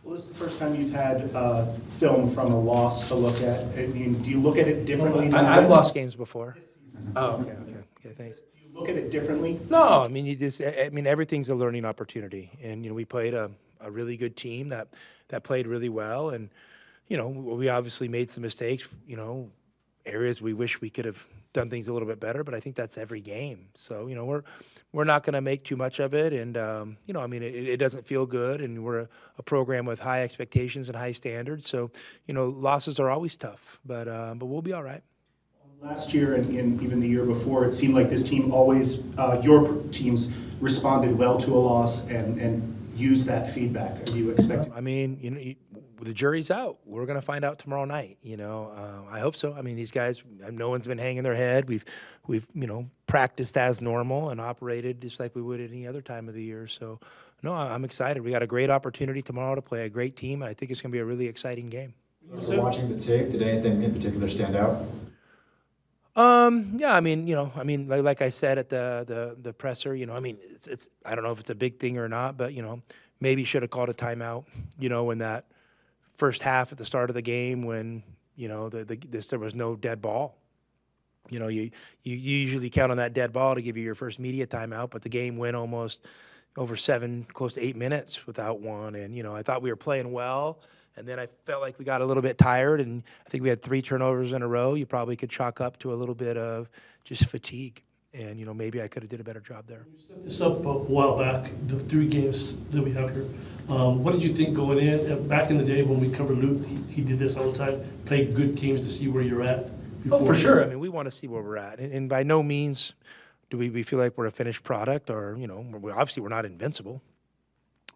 Well, this is the first time you've had film from a loss to look at. I mean, do you look at it differently? I've lost games before. Oh, okay, thanks. Do you look at it differently? No, I mean, everything's a learning opportunity. And, we played a really good team that played really well. And, we obviously made some mistakes, areas we wish we could have done things a little bit better, but I think that's every game. So, we're not going to make too much of it. And, it doesn't feel good. And we're a program with high expectations and high standards. So, losses are always tough, but we'll be all right. Last year and even the year before, it seemed like this team always, your teams responded well to a loss and used that feedback. Do you expect? I mean, the jury's out. We're going to find out tomorrow night. I hope so. I mean, these guys, no one's been hanging their head. We've practiced as normal and operated just like we would any other time of the year. So, no, I'm excited. We got a great opportunity tomorrow to play a great team, and I think it's going to be a really exciting game. After watching the tape, did anything in particular stand out? Yeah, like I said at the presser, it's I don't know if it's a big thing or not, but maybe should have called a timeout, in that first half at the start of the game when there was no dead ball. You usually count on that dead ball to give you your first media timeout, but the game went almost over 7, close to 8 minutes without one, and I thought we were playing well. And then I felt like we got a little bit tired, and I think we had 3 turnovers in a row. You probably could chalk up to a little bit of just fatigue. And, maybe I could have did a better job there. You set this up a while back, the 3 games that we have here. What did you think going in? Back in the day when we covered Luke, he did this all the time, play good games to see where you're at. Oh, for sure. I mean, we want to see where we're at. And by no means do we feel like we're a finished product or, obviously we're not invincible.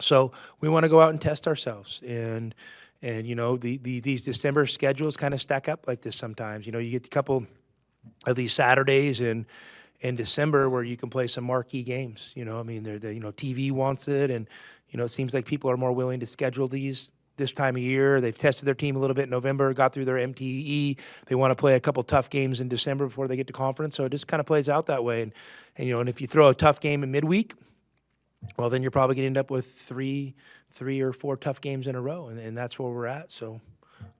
So we want to go out and test ourselves. And these December schedules kind of stack up like this sometimes. You get a couple of these Saturdays in December where you can play some marquee games. TV wants it, and it seems like people are more willing to schedule these this time of year. They've tested their team a little bit in November, got through their MTE. They want to play a couple tough games in December before they get to conference. So it just kind of plays out that way. And if you throw a tough game in midweek, well, then you're probably going to end up with three or 4 tough games in a row, and that's where we're at. So,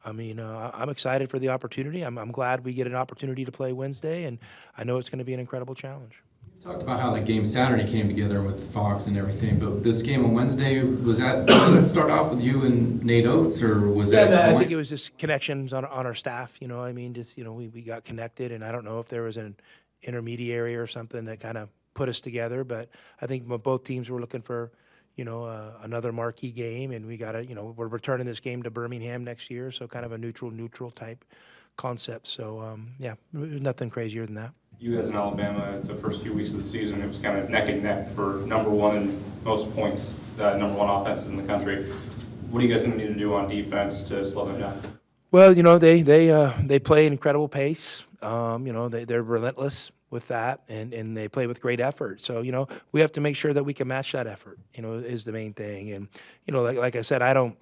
I'm excited for the opportunity. I'm glad we get an opportunity to play Wednesday, and I know it's going to be an incredible challenge. You talked about how that game Saturday came together with Fox and everything, but this game on Wednesday, did that start off with you and Nate Oates, or was that? I think it was just connections on our staff. We got connected, and I don't know if there was an intermediary or something that kind of put us together, but I think both teams were looking for another marquee game, and we got we're returning this game to Birmingham next year, so kind of a neutral type concept. So it was nothing crazier than that. You guys in Alabama, the first few weeks of the season, it was kind of neck and neck for number 1 in most points, number 1 offenses in the country. What are you guys going to need to do on defense to slow them down? Well, they play an incredible pace. They're relentless with that, and they play with great effort. So, we have to make sure that we can match that effort, is the main thing. And, like I said, I don't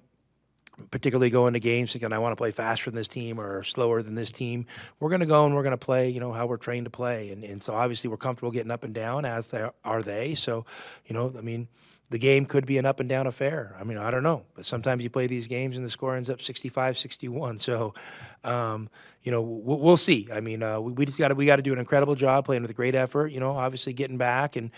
particularly go into games thinking I want to play faster than this team or slower than this team. We're going to go and we're going to play, how we're trained to play. And so obviously we're comfortable getting up and down, as are they. So, the game could be an up and down affair. I don't know. But sometimes you play these games and the score ends up 65-61. So, we'll see. We just got to do an incredible job playing with a great effort, obviously getting back and,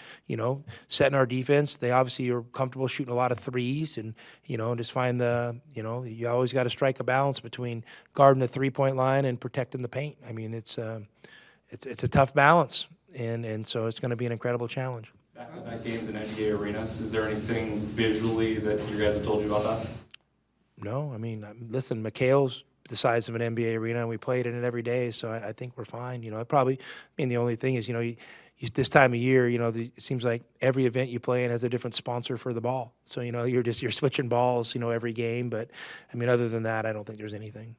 setting our defense. They obviously are comfortable shooting a lot of threes and, just find you always got to strike a balance between guarding the 3-point line and protecting the paint. It's a tough balance. And so it's going to be an incredible challenge. Back-to-back games in NBA arenas. Is there anything visually that you guys have told you about that? No, listen, McHale's the size of an NBA arena, and we played in it every day, so I think we're fine. The only thing is, this time of year, it seems like every event you play in has a different sponsor for the ball. So, you're switching balls, every game. But, other than that, I don't think there's anything.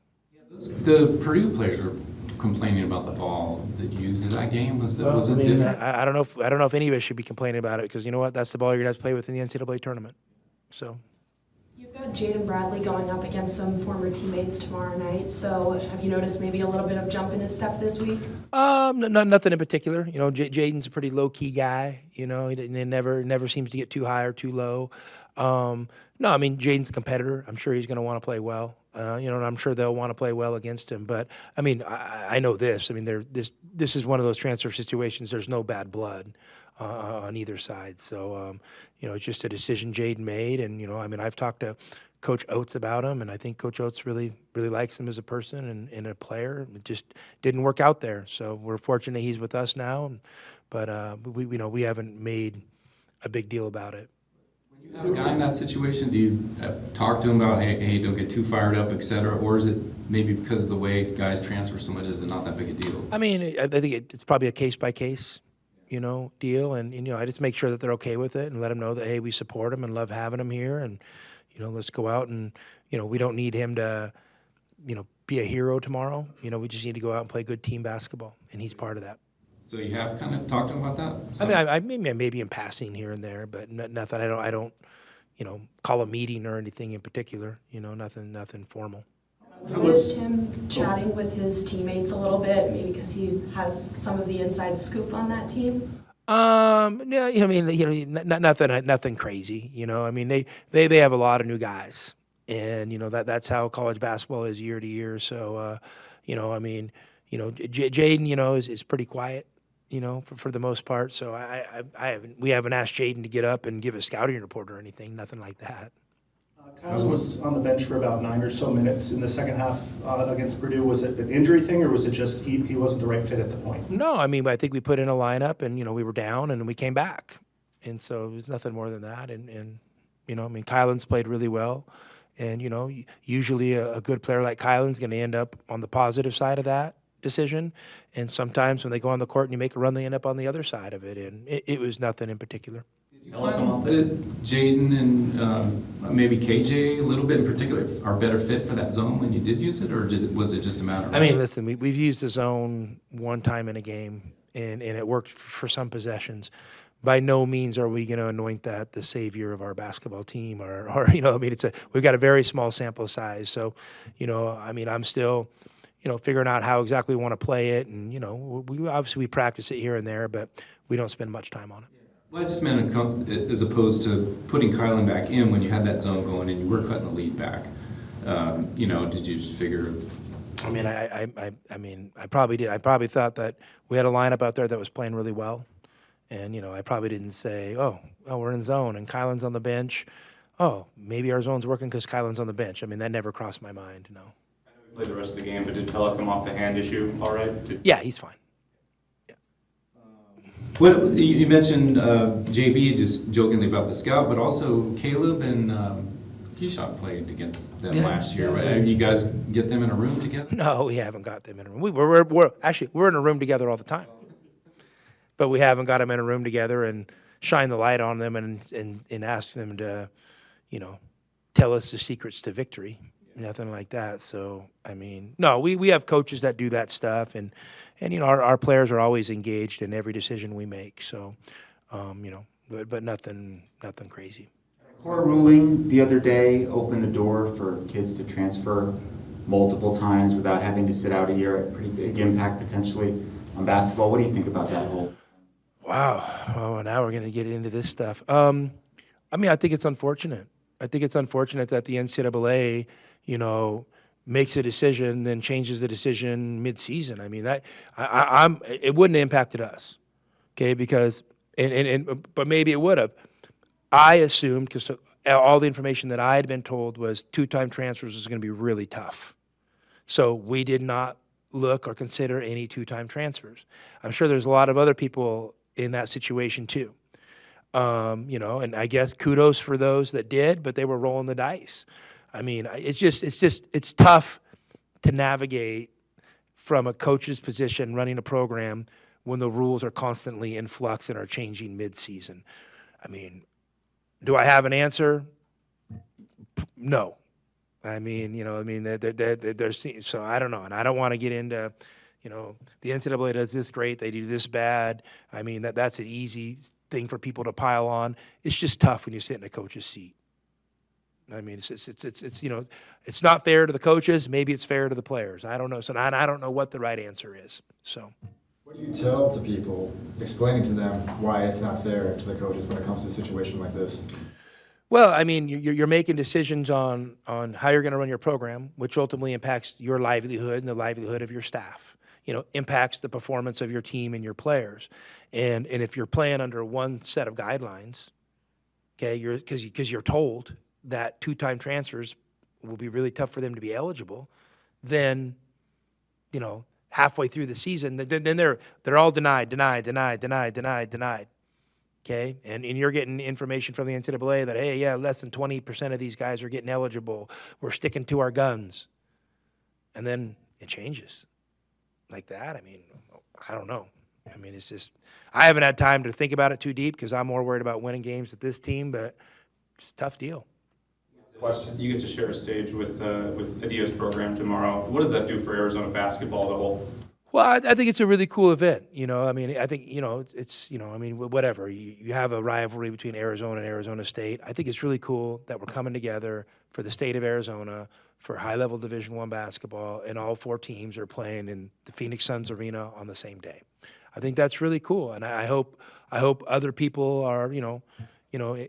The Purdue players are complaining about the ball that you used in that game. Was it different? I don't know if any of us should be complaining about it, because you know what? That's the ball you're gonna have to play with in the NCAA tournament. So. You've got Jaden Bradley going up against some former teammates tomorrow night. So have you noticed maybe a little bit of jump in his step this week? Nothing in particular. Jaden's a pretty low key guy. He never seems to get too high or too low. No, I mean, Jaden's a competitor. I'm sure he's going to want to play well. And I'm sure they'll want to play well against him. But I mean, I know this. I mean, this is one of those transfer situations. There's no bad blood on either side. So it's just a decision Jaden made. And I mean, I've talked to Coach Oates about him, and I think Coach Oates really likes him as a person and a player. It just didn't work out there. So we're fortunate he's with us now. But we haven't made a big deal about it. You have a guy in that situation, do you talk to him about, hey, don't get too fired up, et cetera, or is it maybe because of the way guys transfer so much, is it not that big a deal? I mean, I think it's probably a case-by-case, deal, and I just make sure that they're okay with it and let them know that, hey, we support them and love having them here, and, let's go out and, we don't need him to, be a hero tomorrow. We just need to go out and play good team basketball, and he's part of that. So you have kind of talked to him about that? So. I mean, maybe in passing here and there, but nothing. I don't, call a meeting or anything in particular. Nothing formal. I noticed him chatting with his teammates a little bit, maybe because he has some of the inside scoop on that team. No, I mean, nothing crazy. I mean, they have a lot of new guys, and that's how college basketball is year to year. So, I mean, Jaden, is pretty quiet. For the most part. So we haven't asked Jaden to get up and give a scouting report or anything, nothing like that. Kylin was on the bench for about 9 or so minutes in the second half against Purdue. Was it an injury thing, or was it just he wasn't the right fit at the point? No, I mean, I think we put in a lineup and, we were down and we came back. And so it was nothing more than that. And I mean, Kylin's played really well. And, usually a good player like Kylin's going to end up on the positive side of that decision, and sometimes when they go on the court and you make a run, they end up on the other side of it, and it was nothing in particular. Did you find that Jaden and maybe KJ a little bit in particular are better fit for that zone when you did use it, or was it just a matter of... I mean, listen, we've used the zone one time in a game, and it worked for some possessions. By no means are we going to anoint that the savior of our basketball team, or I mean, we've got a very small sample size, so I mean, I'm still figuring out how exactly we want to play it. And, we practice it here and there, but we don't spend much time on it. Well, I just meant as opposed to putting Kylin back in when you had that zone going and you were cutting the lead back. Did you just figure? I mean, I mean, I probably did. I probably thought that we had a lineup out there that was playing really well. And, I probably didn't say, oh, we're in zone and Kylin's on the bench. Oh, maybe our zone's working because Kylin's on the bench. I mean, that never crossed my mind, no. Played the rest of the game, but did Pella come off the hand issue all right? Yeah, he's fine. Yeah. What you mentioned JB just jokingly about the scout, but also Caleb and Kean played against them last year. Right? You guys get them in a room together? No, we haven't got them in a room. We're in a room together all the time, but we haven't got them in a room together and shine the light on them and ask them to, tell us the secrets to victory. Nothing like that. So, I mean, no, we have coaches that do that stuff, and our players are always engaged in every decision we make. So, but nothing crazy. Court ruling the other day opened the door for kids to transfer multiple times without having to sit out a year. A pretty big impact potentially on basketball. What do you think about that whole? Wow. Oh, now we're going to get into this stuff. I mean, I think it's unfortunate. I think it's unfortunate that the NCAA, makes a decision, then changes the decision mid-season. I mean, it wouldn't have impacted us, okay? Because, but maybe it would have. I assumed, because all the information that I had been told was two-time transfers was going to be really tough. So we did not look or consider any two-time transfers. I'm sure there's a lot of other people in that situation too. And I guess kudos for those that did, but they were rolling the dice. I mean, it's tough to navigate from a coach's position running a program when the rules are constantly in flux and are changing mid-season. I mean, do I have an answer? No. I mean, there's so I don't know, and I don't want to get into, the NCAA does this great, they do this bad. I mean, that's an easy thing for people to pile on. It's just tough when you sit in a coach's seat. I mean, it's not fair to the coaches. Maybe it's fair to the players. I don't know. So I don't know what the right answer is. So, what do you tell to people, explaining to them why it's not fair to the coaches when it comes to a situation like this? Well, I mean, you're making decisions on how you're going to run your program, which ultimately impacts your livelihood and the livelihood of your staff. You know, impacts the performance of your team and your players. And if you're playing under one set of guidelines, okay, because you're told that two-time transfers will be really tough for them to be eligible, then, you know, halfway through the season, then they're all denied. Okay, and you're getting information from the NCAA that, hey, yeah, less than 20% of these guys are getting eligible. We're sticking to our guns. And then it changes like that. I mean, I don't know. I mean, it's just, I haven't had time to think about it too deep because I'm more worried about winning games with this team, but it's a tough deal. Question. You get to share a stage with Adia's program tomorrow. What does that do for Arizona basketball as a whole? Well, I think it's a really cool event. You know, I mean, I think, you know, it's, you know, I mean, whatever. You have a rivalry between Arizona and Arizona State. I think it's really cool that we're coming together for the state of Arizona for high-level Division I basketball, and all 4 teams are playing in the Phoenix Suns arena on the same day. I think that's really cool, and I hope other people are, you know,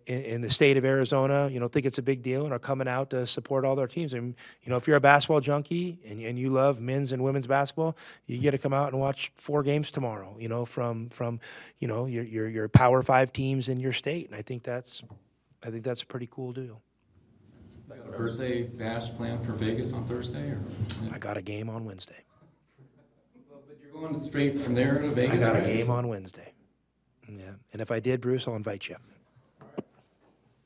in the state of Arizona, you know, think it's a big deal and are coming out to support all their teams. And, you know, if you're a basketball junkie and you love men's and women's basketball, you get to come out and watch 4 games tomorrow, you know, from you know, your Power 5 teams in your state. And I think that's a pretty cool deal. Got a birthday bash planned for Vegas on Thursday, or? I got a game on Wednesday. Well, but you're going straight from there to Vegas, I got a right? game on Wednesday. Yeah. And if I did, Bruce, I'll invite you.